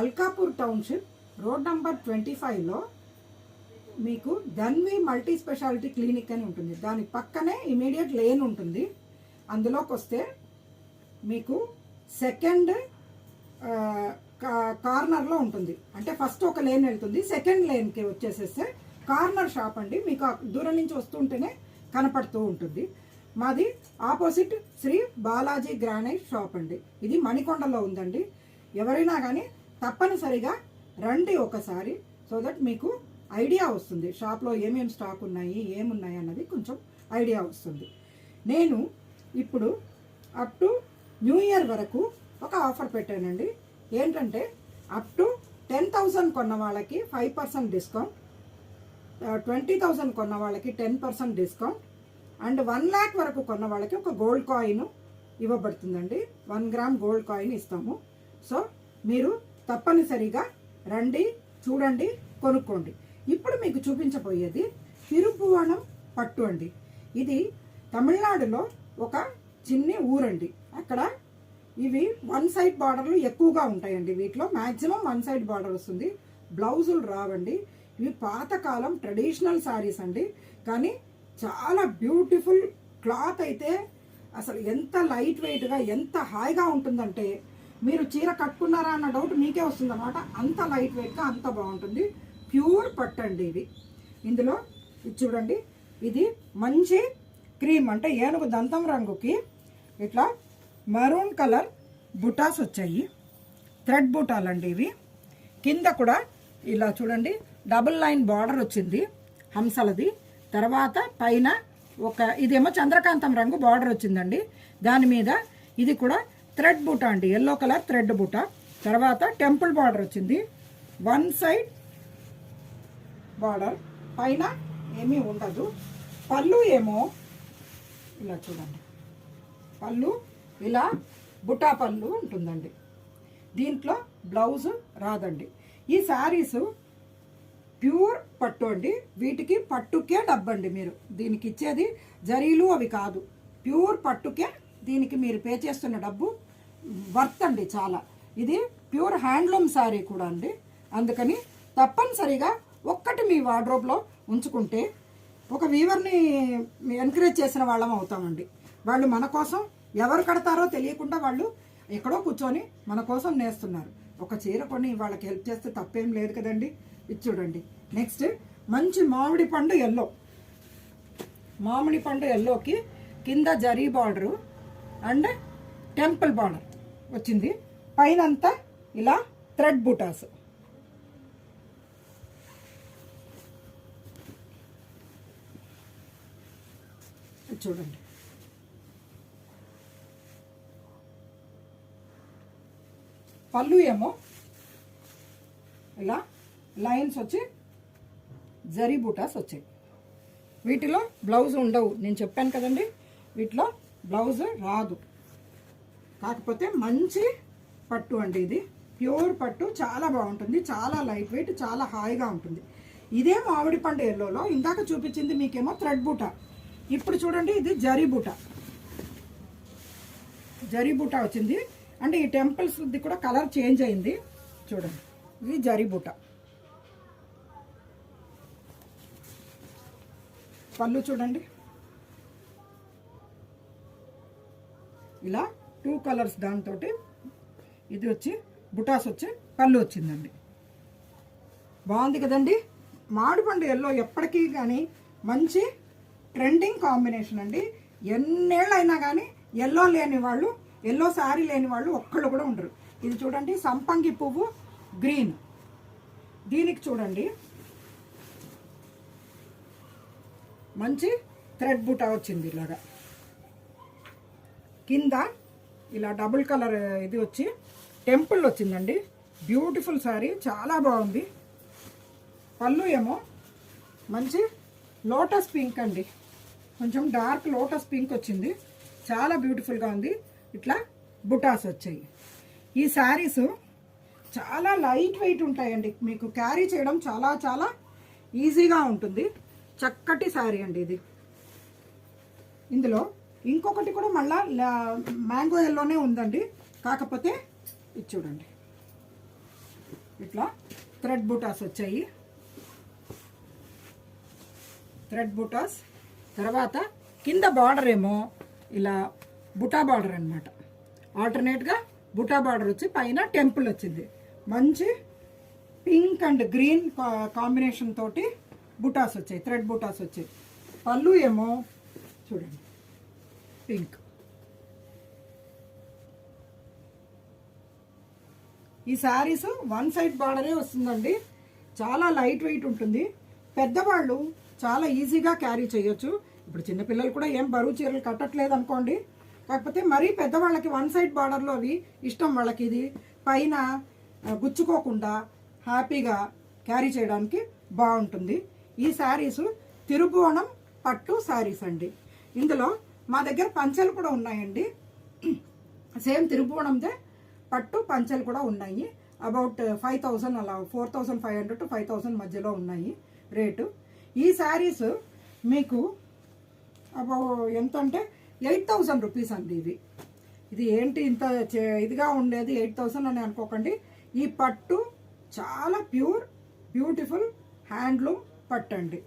Alkapur township road number 25లో మీకు Dhanvi multi speciality clinic అని ఉంటుంది. దాని పక్కనే ఇమీడియట్ లేన్ ఉంటుంది. అందులోకి వస్తే మీకు సెకండ్ కార్నర్లో ఉంటుంది. అంటే ఫస్ట్ ఒక లేన్ వెళ్తుంది, సెకండ్ లేన్కి వచ్చేసేస్తే కార్నర్ షాప్ అండి. మీకు దూరం నుంచి వస్తుంటేనే కనపడుతూ ఉంటుంది. మాది opposite Shri Balaji granite shop అండి. ఇది మణికొండలో ఉందండి. ఎవరైనా కానీ తప్పనిసరిగా రండి ఒకసారి, సో దట్ మీకు ఐడియా వస్తుంది షాప్లో ఏమేమి స్టాక్ ఉన్నాయి, ఏమున్నాయి అన్నది కొంచెం ఐడియా వస్తుంది. నేను ఇప్పుడు అప్ టు న్యూ ఇయర్ వరకు ఒక ఆఫర్ పెట్టానండి. ఏంటంటే అప్ టు 10,000 కొన్న వాళ్ళకి 5% డిస్కౌంట్, 20,000 కొన్న వాళ్ళకి 10% డిస్కౌంట్, అండ్ 1 lakh వరకు కొన్న వాళ్ళకి ఒక గోల్డ్ కాయిన్ ఇవ్వబడుతుందండి. 1 గ్రామ్ గోల్డ్ కాయిన్ ఇస్తాము. సో మీరు తప్పనిసరిగా రండి, చూడండి, కొనుక్కోండి. ఇప్పుడు మీకు చూపించబోయేది తిరుపువనం పట్టు అండి. ఇది తమిళనాడులో ఒక చిన్న ఊరండి. అక్కడ ఇవి 1 సైడ్ బార్డర్లు ఎక్కువగా ఉంటాయండి. వీటిలో మ్యాక్సిమం 1 సైడ్ బార్డర్ వస్తుంది. బ్లౌజులు రావండి. ఇవి పాతకాలం ట్రెడిషనల్ శారీస్ అండి. కానీ చాలా బ్యూటిఫుల్ క్లాత్ అయితే అసలు ఎంత లైట్ వెయిట్గా, ఎంత హాయిగా ఉంటుందంటే మీరు చీర కట్టుకున్నారా అన్న డౌట్ మీకే వస్తుంది అన్నమాట. అంత లైట్ వెయిట్గా, అంత బాగుంటుంది. ప్యూర్ పట్టు అండి ఇది. ఇందులో ఇది చూడండి, ఇది మంచి క్రీమ్ అంటే ఏనుగు దంతం రంగుకి ఇట్లా మరూన్ కలర్ బుటాస్ వచ్చాయి. థ్రెడ్ బుటాలండి ఇవి. కింద కూడా ఇలా చూడండి డబుల్ లైన్ బార్డర్ వచ్చింది హంసలది. తర్వాత పైన ఒక ఇదేమో చంద్రకాంతం రంగు బార్డర్ వచ్చిందండి. దాని మీద ఇది కూడా థ్రెడ్ బుటా అండి, ఎల్లో కలర్ థ్రెడ్ బుటా. తర్వాత టెంపుల్ బార్డర్ వచ్చింది. 1 సైడ్ బార్డర్, పైన ఏమీ ఉండదు. పళ్ళు ఏమో ఇలా చూడండి, పళ్ళు ఇలా బుటా పళ్ళు ఉంటుందండి. దీంట్లో బ్లౌజ్ రాదండి. ఈ శారీస్ ప్యూర్ పట్టు అండి. వీటికి పట్టుకే డబ్బండి. మీరు దీనికి ఇచ్చేది జరీలు అవి కాదు, ప్యూర్ పట్టుకే దీనికి మీరు పే చేస్తున్న డబ్బు వర్త్ అండి చాలా. ఇది ప్యూర్ హ్యాండ్లూమ్ శారీ కూడా అండి. అందుకని తప్పనిసరిగా ఒక్కటి మీ వార్డ్రోబ్లో ఉంచుకుంటే ఒక వీవర్ని ఎంకరేజ్ చేసిన వాళ్ళం అవుతామండి. వాళ్ళు మన కోసం ఎవరు కడతారో తెలియకుండా వాళ్ళు ఎక్కడో కూర్చొని మన కోసం నేస్తున్నారు. ఒక చీర కొని వాళ్ళకి హెల్ప్ చేస్తే తప్పేం లేదు కదండి. ఇది చూడండి. నెక్స్ట్ మంచి మామిడి పండు ఎల్లో, మామిడి పండు ఎల్లోకి కింద zari border and temple border వచ్చింది. పైన అంతా ఇలా థ్రెడ్ బుటాస్. చూడండి, పళ్ళు ఏమో ఇలా లైన్స్ వచ్చి జరీ బూటాస్ వచ్చాయి. వీటిలో బ్లౌజ్ ఉండవు, నేను చెప్పాను కదండి. వీటిలో బ్లౌజ్ రాదు. కాకపోతే మంచి పట్టు అండి. ఇది ప్యూర్ పట్టు, చాలా బాగుంటుంది, చాలా లైట్ వెయిట్, చాలా హాయిగా ఉంటుంది. ఇదే మామిడి పండు ఎల్లోలో ఇందాక చూపించింది మీకేమో థ్రెడ్ బూటా. ఇప్పుడు చూడండి, ఇది జరీ బూటా, జరీ బూటా వచ్చింది. అంటే ఈ టెంపుల్స్ కూడా కలర్ చేంజ్ అయింది. చూడండి, ఇది జరీ బూటా. పళ్ళు చూడండి, ఇలా 2 కలర్స్ దాంతో ఇది వచ్చి బుటాస్ వచ్చి పళ్ళు వచ్చిందండి. బాగుంది కదండి. మామిడిపండు ఎల్లో ఎప్పటికీ కానీ మంచి ట్రెండింగ్ కాంబినేషన్ అండి. ఎన్నేళ్ళైనా కానీ ఎల్లో లేని వాళ్ళు, ఎల్లో శారీ లేని వాళ్ళు ఒక్కళ్ళు కూడా ఉండరు. ఇది చూడండి, సంపంగి పువ్వు గ్రీన్. దీనికి చూడండి మంచి థ్రెడ్ బుటా వచ్చింది. ఇలాగా కింద ఇలా డబుల్ కలర్ ఇది వచ్చి టెంపుల్ వచ్చిందండి. బ్యూటిఫుల్ శారీ, చాలా బాగుంది. పళ్ళు ఏమో మంచి లోటస్ పింక్ అండి, కొంచెం డార్క్ లోటస్ పింక్ వచ్చింది. చాలా బ్యూటిఫుల్గా ఉంది. ఇట్లా బుటాస్ వచ్చాయి. ఈ శారీస్ చాలా లైట్ వెయిట్ ఉంటాయండి. మీకు క్యారీ చేయడం చాలా చాలా ఈజీగా ఉంటుంది. చక్కటి శారీ అండి ఇది. ఇందులో ఇంకొకటి కూడా మళ్ళా మ్యాంగో ఎల్లోనే ఉందండి. కాకపోతే ఇది చూడండి, ఇట్లా థ్రెడ్ బూటాస్ వచ్చాయి. థ్రెడ్ బూటాస్ తర్వాత కింద బార్డర్ ఏమో ఇలా బుటా బార్డర్ అనమాట. ఆల్టర్నేట్గా బుటా బార్డర్ వచ్చి పైన టెంపుల్ వచ్చింది. మంచి పింక్ అండ్ గ్రీన్ కాంబినేషన్ తోటి బుటాస్ వచ్చాయి, థ్రెడ్ బుటాస్ వచ్చాయి. పళ్ళు ఏమో చూడండి పింక్. ఈ శారీస్ వన్ సైడ్ బార్డరే వస్తుందండి. చాలా లైట్ వెయిట్ ఉంటుంది. పెద్దవాళ్ళు చాలా ఈజీగా క్యారీ చేయొచ్చు. ఇప్పుడు చిన్నపిల్లలు కూడా ఏం బరువు చీరలు కట్టట్లేదు అనుకోండి. కాకపోతే మరీ పెద్దవాళ్ళకి వన్ సైడ్ బార్డర్లో అవి ఇష్టం. వాళ్ళకి ఇది పైన గుచ్చుకోకుండా హ్యాపీగా క్యారీ చేయడానికి బాగుంటుంది. ఈ శారీస్ తిరుభువనం పట్టు శారీస్ అండి. ఇందులో మా దగ్గర పంచెలు కూడా ఉన్నాయండి. సేమ్ తిరుభువనందే పట్టు పంచెలు కూడా ఉన్నాయి. అబౌట్ 5,000 అలా 4,500 to 5,000 మధ్యలో ఉన్నాయి రేటు. ఈ శారీస్ మీకు ఎంత అంటే 8,000 రూపీస్ అండి. ఇది ఏంటి ఇంత ఇదిగా ఉండేది 8,000 అని అనుకోకండి. ఈ పట్టు చాలా ప్యూర్ బ్యూటిఫుల్ హ్యాండ్లూమ్ పట్టు అండి.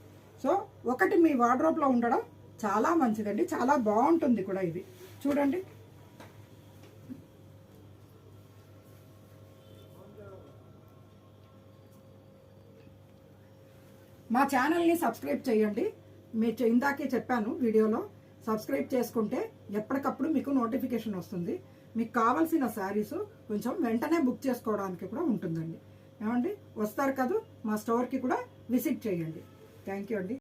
సో ఒకటి మీ వార్డ్రోబ్లో ఉండడం చాలా మంచిదండి. చాలా బాగుంటుంది కూడా. ఇది చూడండి. మా ఛానల్ని సబ్స్క్రైబ్ చేయండి. మీరు ఇందాకే చెప్పాను వీడియోలో, సబ్స్క్రైబ్ చేసుకుంటే ఎప్పటికప్పుడు మీకు నోటిఫికేషన్ వస్తుంది. మీకు కావాల్సిన శారీస్ కొంచెం వెంటనే బుక్ చేసుకోవడానికి కూడా ఉంటుందండి. ఏమండి, వస్తారు కదా, మా స్టోర్కి కూడా విజిట్ చేయండి. థ్యాంక్ యూ అండి.